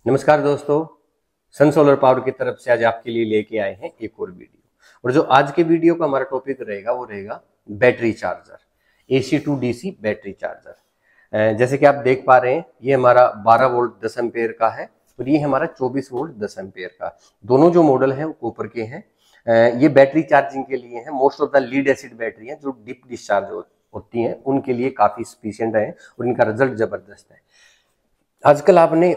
नमस्कार दोस्तों, sun solar power की तरफ से आज आपके लिए लेके आए हैं एक और वीडियो। और जो आज के वीडियो का हमारा टॉपिक रहेगा वो रहेगा battery charger, AC to DC battery charger. जैसे कि आप देख पा रहे हैं, ये हमारा 12 वोल्ट 10 एम्पेयर का है और ये हमारा 24 वोल्ट 10 एम्पेयर का। दोनों जो मॉडल हैं वो कॉपर के हैं। ये बैटरी चार्जिंग के लिए है। Most of the lead acid battery हैं जो डीप डिस्चार्ज होती हैं उनके लिए काफी सफिशिएंट है और इनका रिजल्ट जबरदस्त है। आजकल आपने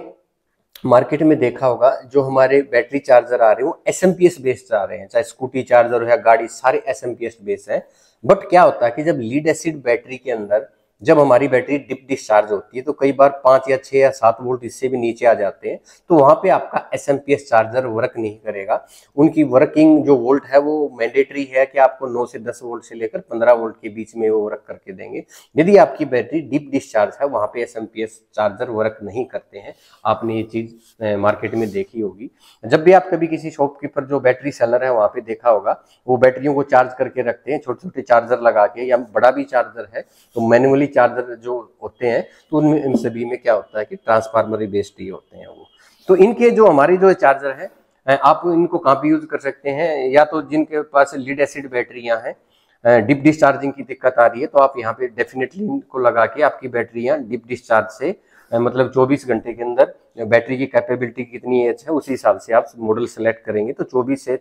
मार्केट में देखा होगा जो हमारे बैटरी चार्जर आ रहे हैं वो SMPS बेस्ड आ रहे हैं, चाहे स्कूटी चार्जर हो या गाड़ी, सारे SMPS बेस्ड है। बट क्या होता है कि जब लीड एसिड बैटरी के अंदर जब हमारी बैटरी डिप डिस्चार्ज होती है तो कई बार 5 या 6 या 7 वोल्ट इससे भी नीचे आ जाते हैं, तो वहां पे आपका SMPS चार्जर वर्क नहीं करेगा। उनकी वर्किंग जो वोल्ट है वो मैंडेटरी है कि आपको 9 से 10 वोल्ट से लेकर 15 वोल्ट के बीच में वो वर्क करके देंगे। यदि आपकी बैटरी डिप डिस्चार्ज है वहां पे SMPS चार्जर वर्क नहीं करते हैं। आपने ये चीज मार्केट में देखी होगी। जब भी आप कभी किसी शॉपकीपर जो बैटरी सेलर है वहां पे देखा होगा, वो बैटरियों को चार्ज करके रखते हैं, छोटे छोटे चार्जर लगा के, या बड़ा भी चार्जर है तो मैनुअली चार्जर जो होते हैं तो उनमें इन सभी में क्या होता है कि ट्रांसफार्मर बेस्ड ही होते हैं वो। तो इनके जो हमारी जो चार्जर है, आप इनको कहाँ पे यूज कर सकते हैं, या तो जिनके पास लीड एसिड बैटरियां हैं, डिप डिस्चार्जिंग की दिक्कत आ रही है, तो आप यहाँ पे डेफिनेटली इनको लगा के आपकी बैटरियां डिप डिस्चार्ज से मतलब 24 घंटे के अंदर बैटरी की कैपेबिलिटी कितनी एच है उसी हिसाब से आप मॉडल सेलेक्ट करेंगे तो 24 से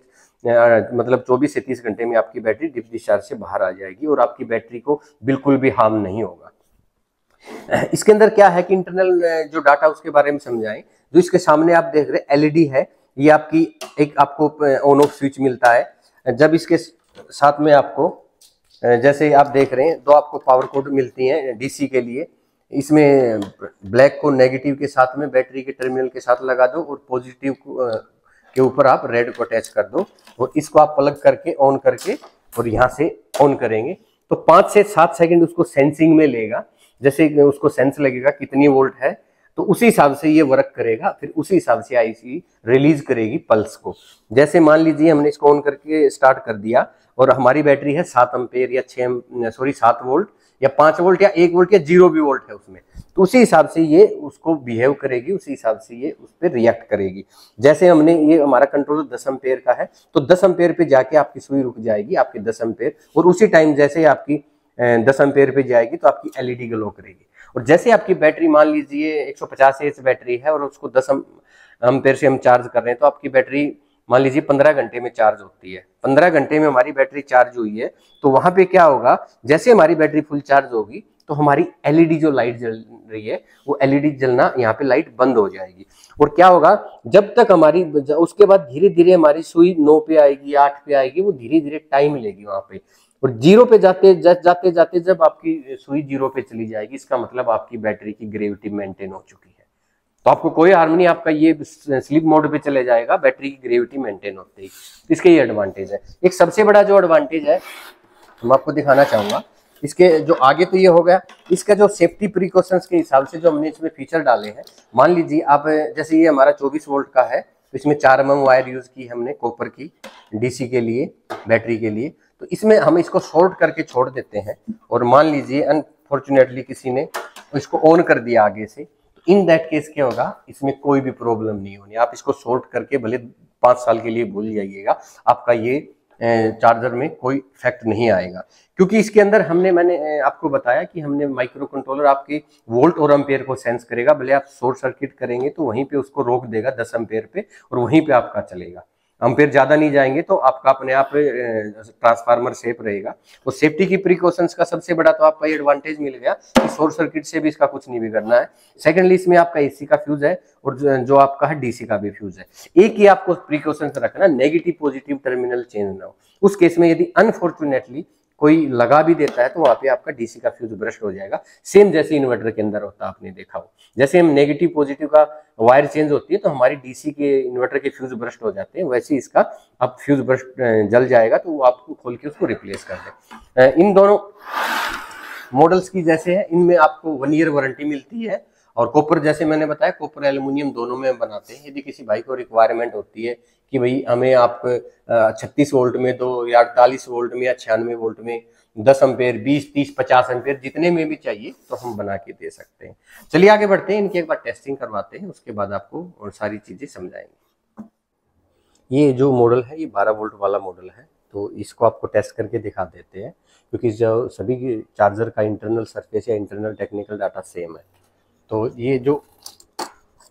मतलब 24 से 30 घंटे में आपकी बैटरी डिप डिस्चार्ज से बाहर आ जाएगी और आपकी बैटरी को बिल्कुल भी हार्म नहीं होगा। इसके अंदर क्या है कि इंटरनल जो डाटा उसके बारे में समझाएं। जो इसके सामने आप देख रहे हैं LED है, ये आपकी एक आपको ऑन ऑफ स्विच मिलता है। जब इसके साथ में आपको जैसे आप देख रहे हैं दो आपको पावर कोड मिलती हैं DC के लिए। इसमें ब्लैक को नेगेटिव के साथ में बैटरी के टर्मिनल के साथ लगा दो और पॉजिटिव के ऊपर आप रेड को अटैच कर दो और इसको आप प्लग करके ऑन करके और यहाँ से ऑन करेंगे तो 5 से 7 सेकंड उसको सेंसिंग में लेगा। जैसे उसको सेंस लगेगा कितनी वोल्ट है तो उसी हिसाब से ये वर्क करेगा, फिर उसी हिसाब से IC रिलीज करेगी पल्स को। जैसे मान लीजिए हमने इसको ऑन करके स्टार्ट कर दिया और हमारी बैटरी है 7 एम्पेयर या 7 वोल्ट या 5 वोल्ट या 1 वोल्ट या 0 भी वोल्ट है उसमें, तो उसी हिसाब से ये उसको बिहेव करेगी, उसी हिसाब से ये उस पर रिएक्ट करेगी। जैसे हमने ये हमारा कंट्रोलर 10 एम्पेयर का है तो 10 एम्पेयर पे जाके आपकी सुई रुक जाएगी, आपकी 10 एम्पेयर, और उसी टाइम जैसे आपकी 10 एम्पेयर पे जाएगी तो आपकी LED ग्लो करेगी। और जैसे आपकी बैटरी मान लीजिए 150 एच बैटरी है और उसको 10 एम्पेयर से हम चार्ज कर रहे हैं तो आपकी बैटरी मान लीजिए 15 घंटे में चार्ज होती है। 15 घंटे में हमारी बैटरी चार्ज हुई है तो वहां पे क्या होगा, जैसे हमारी बैटरी फुल चार्ज होगी तो हमारी LED जो लाइट जल रही है वो LED जलना, यहाँ पे लाइट बंद हो जाएगी। और क्या होगा, जब तक हमारी उसके बाद धीरे धीरे हमारी सुई 9 पे आएगी, 8 पे आएगी, वो धीरे धीरे टाइम लेगी वहां पे, और 0 पे जाते जाते जब आपकी सुई 0 पे चली जाएगी इसका मतलब आपकी बैटरी की ग्रेविटी मेंटेन हो चुकी है। तो आपको कोई हार्म नहीं, आपका ये स्लीप मोड पे चले जाएगा बैटरी की ग्रेविटी मेंटेन होते ही। इसके ये एडवांटेज है। एक सबसे बड़ा जो एडवांटेज है मैं आपको दिखाना चाहूंगा, इसके जो आगे तो ये हो गया, इसका जो सेफ्टी प्रिकॉशंस के हिसाब से जो हमने इसमें फीचर डाले हैं, मान लीजिए आप जैसे ये हमारा 24 वोल्ट का है तो इसमें 4 mm वायर यूज की हमने कॉपर की DC के लिए, बैटरी के लिए। तो इसमें हम इसको शॉर्ट करके छोड़ देते हैं और मान लीजिए अनफॉर्चुनेटली किसी ने इसको ऑन कर दिया आगे से, तो इन दैट केस क्या होगा, इसमें कोई भी प्रॉब्लम नहीं होनी। आप इसको शॉर्ट करके भले 5 साल के लिए भूल जाइएगा, आपका ये चार्जर में कोई इफेक्ट नहीं आएगा। क्योंकि इसके अंदर मैंने आपको बताया कि हमने माइक्रो कंट्रोलर आपके वोल्ट और एम्पेयर को सेंस करेगा। भले आप शॉर्ट सर्किट करेंगे तो वहीं पे उसको रोक देगा 10 एम्पेयर पे और वहीं पे आपका चलेगा। एम्पेयर ज्यादा नहीं जाएंगे तो आपका अपने आप ट्रांसफार्मर सेफ रहेगा। और सेफ्टी की प्रिकॉशंस का सबसे बड़ा तो आपका ये एडवांटेज मिल गया कि शॉर्ट सर्किट से भी इसका कुछ नहीं बिगड़ना है। सेकेंडली इसमें आपका AC का फ्यूज है और जो आपका है DC का भी फ्यूज है। एक ही आपको प्रिकॉशंस रखना, नेगेटिव पॉजिटिव टर्मिनल चेंज ना हो। उस केस में यदि अनफॉर्चुनेटली कोई लगा भी देता है तो वहां पे आपका DC का फ्यूज ब्रस्ट हो जाएगा, सेम जैसे इन्वर्टर के अंदर होता है, आपने देखा हो। जैसे हम नेगेटिव पॉजिटिव का वायर चेंज होती है तो हमारी DC के इन्वर्टर के फ्यूज ब्रस्ट हो जाते हैं, वैसे इसका अब फ्यूज ब्रस्ट जल जाएगा तो वो आपको खोल के उसको रिप्लेस कर दे। इन दोनों मॉडल्स की जैसे है, इनमें आपको 1 ईयर वारंटी मिलती है और कॉपर जैसे मैंने बताया, कॉपर एल्यूमिनियम दोनों में हम बनाते हैं। यदि किसी भाई को रिक्वायरमेंट होती है कि भाई हमें आप 36 वोल्ट में दो या 48 वोल्ट में या 96 वोल्ट में 10 अम्पेयर, 20, 30, 50 अम्पेयर जितने में भी चाहिए तो हम बना के दे सकते हैं। चलिए आगे बढ़ते हैं, इनकी एक बार टेस्टिंग करवाते हैं, उसके बाद आपको और सारी चीजें समझाएंगे। ये जो मॉडल है ये 12 वोल्ट वाला मॉडल है, तो इसको आपको टेस्ट करके दिखा देते हैं, क्योंकि जो सभी चार्जर का इंटरनल सरफेस या इंटरनल टेक्निकल डाटा सेम है। तो ये जो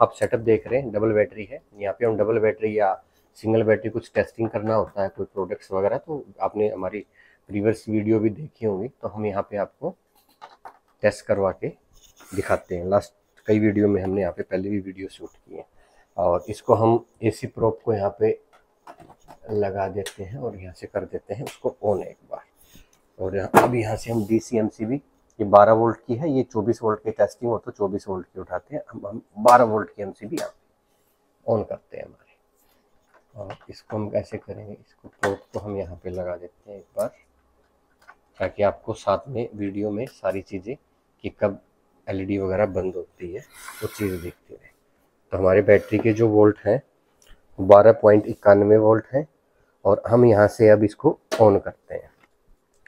आप सेटअप देख रहे हैं डबल बैटरी है, यहाँ पे हम डबल बैटरी या सिंगल बैटरी कुछ टेस्टिंग करना होता है कोई प्रोडक्ट्स वगैरह, तो आपने हमारी प्रीवियस वीडियो भी देखी होंगी, तो हम यहाँ पे आपको टेस्ट करवा के दिखाते हैं। लास्ट कई वीडियो में हमने यहाँ पे पहले भी वीडियो शूट की है। और इसको हम एसी प्रोब को यहाँ पे लगा देते हैं और यहाँ से कर देते हैं उसको ऑन एक बार। और अब यहाँ से हम डीसी एमसीबी, ये 12 वोल्ट की है, ये 24 वोल्ट की टेस्टिंग हो तो 24 वोल्ट की उठाते हैं, हम 12 वोल्ट की एमसीबी यहाँ ऑन करते हैं हमारे। और इसको हम कैसे करेंगे, इसको प्रोब को हम यहाँ पे लगा देते हैं एक बार, ताकि आपको साथ में वीडियो में सारी चीज़ें कि कब एलईडी वगैरह बंद होती है वो चीज़ दिखती रहे। तो हमारे बैटरी के जो वोल्ट हैं 12.91 वोल्ट हैं, और हम यहाँ से अब इसको ऑन करते हैं।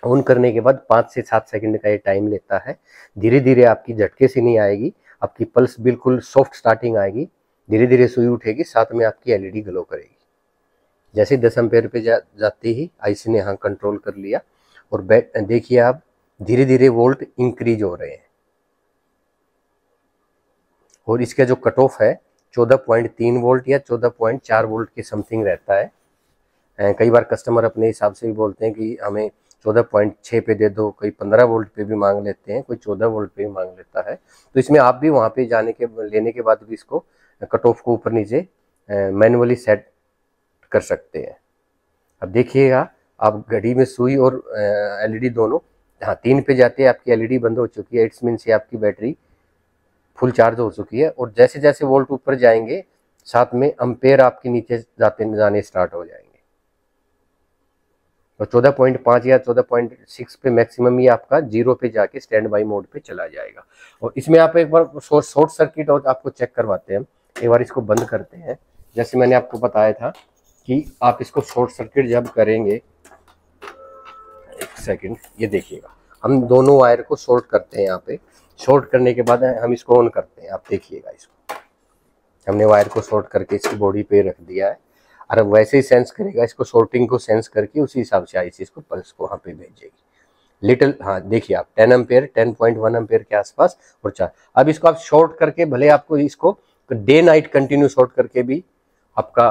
ऑन करने के बाद 5 से 7 सेकंड का ये टाइम लेता है। धीरे धीरे आपकी झटके से नहीं आएगी, आपकी पल्स बिल्कुल सॉफ्ट स्टार्टिंग आएगी, धीरे धीरे सुई उठेगी, साथ में आपकी एलईडी ग्लो करेगी। जैसे 10 एम्पेयर पे जाते ही आईसी ने यहाँ कंट्रोल कर लिया, और देखिए आप धीरे धीरे वोल्ट इंक्रीज हो रहे हैं। और इसका जो कट ऑफ है 14.3 वोल्ट या 14.4 वोल्ट के समथिंग रहता है। कई बार कस्टमर अपने हिसाब से भी बोलते हैं कि हमें 14.6 पे दे दो, कोई 15 वोल्ट पे भी मांग लेते हैं, कोई 14 वोल्ट पे भी मांग लेता है। तो इसमें आप भी वहाँ पे लेने के बाद भी इसको कट ऑफ को ऊपर नीचे मैनुअली सेट कर सकते हैं। अब देखिएगा, आप घड़ी में सुई और एलईडी दोनों 3 पे जाते हैं, आपकी एलईडी बंद हो चुकी है, इट्स मीन्स आपकी बैटरी फुल चार्ज हो चुकी है। और जैसे जैसे वोल्ट ऊपर जाएंगे साथ में अम्पेयर आपके नीचे जाने स्टार्ट हो जाएंगे। तो 14.5 या 14.6 पे मैक्सिमम ही आपका 0 पे जाके स्टैंड बाई मोड पे चला जाएगा। और इसमें आप एक बार शॉर्ट सर्किट और आपको चेक करवाते हैं, एक बार इसको बंद करते हैं। जैसे मैंने आपको बताया था कि आप इसको शॉर्ट सर्किट जब करेंगे, एक सेकंड, ये देखिएगा, हम दोनों वायर को शॉर्ट करते हैं। यहाँ पे शॉर्ट करने के बाद हम इसको ऑन करते हैं। आप देखिएगा, इसको हमने वायर को शॉर्ट करके इसकी बॉडी पे रख दिया है, और अब वैसे ही सेंस करेगा, इसको शॉर्टिंग को सेंस करके उसी हिसाब से आईसी इसको पल्स को वहाँ पे भेजेगी। लिटिल, देखिए आप 10 एम्पेयर 10.1 एम्पेयर के आसपास और 4। अब इसको आप शॉर्ट करके, भले आपको इसको डे नाइट कंटिन्यू शॉर्ट करके भी आपका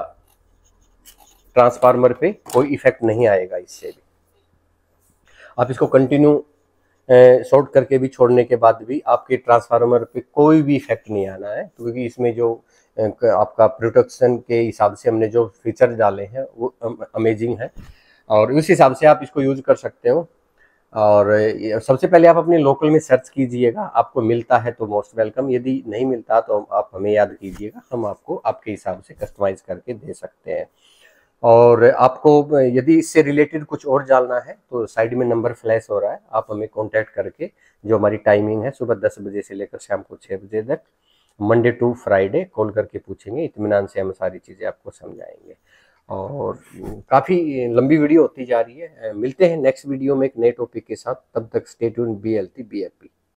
ट्रांसफार्मर पे कोई इफेक्ट नहीं आएगा। इससे भी आप इसको कंटिन्यू शॉर्ट करके भी छोड़ने के बाद भी आपके ट्रांसफार्मर पे कोई भी इफेक्ट नहीं आना है, क्योंकि इसमें जो आपका प्रोटेक्शन के हिसाब से हमने जो फीचर डाले हैं वो अमेजिंग है, और उस हिसाब से आप इसको यूज कर सकते हो। और सबसे पहले आप अपने लोकल में सर्च कीजिएगा, आपको मिलता है तो मोस्ट वेलकम, यदि नहीं मिलता तो आप हमें याद कीजिएगा, हम आपको आपके हिसाब से कस्टमाइज करके दे सकते हैं। और आपको यदि इससे रिलेटेड कुछ और जानना है तो साइड में नंबर फ्लैश हो रहा है, आप हमें कांटेक्ट करके, जो हमारी टाइमिंग है सुबह 10 बजे से लेकर शाम को 6 बजे तक, मंडे टू फ्राइडे, कॉल करके पूछेंगे, इत्मीनान से हम सारी चीज़ें आपको समझाएंगे। और काफ़ी लंबी वीडियो होती जा रही है। मिलते हैं नेक्स्ट वीडियो में एक नए टॉपिक के साथ, तब तक stay tuned, be healthy, be happy.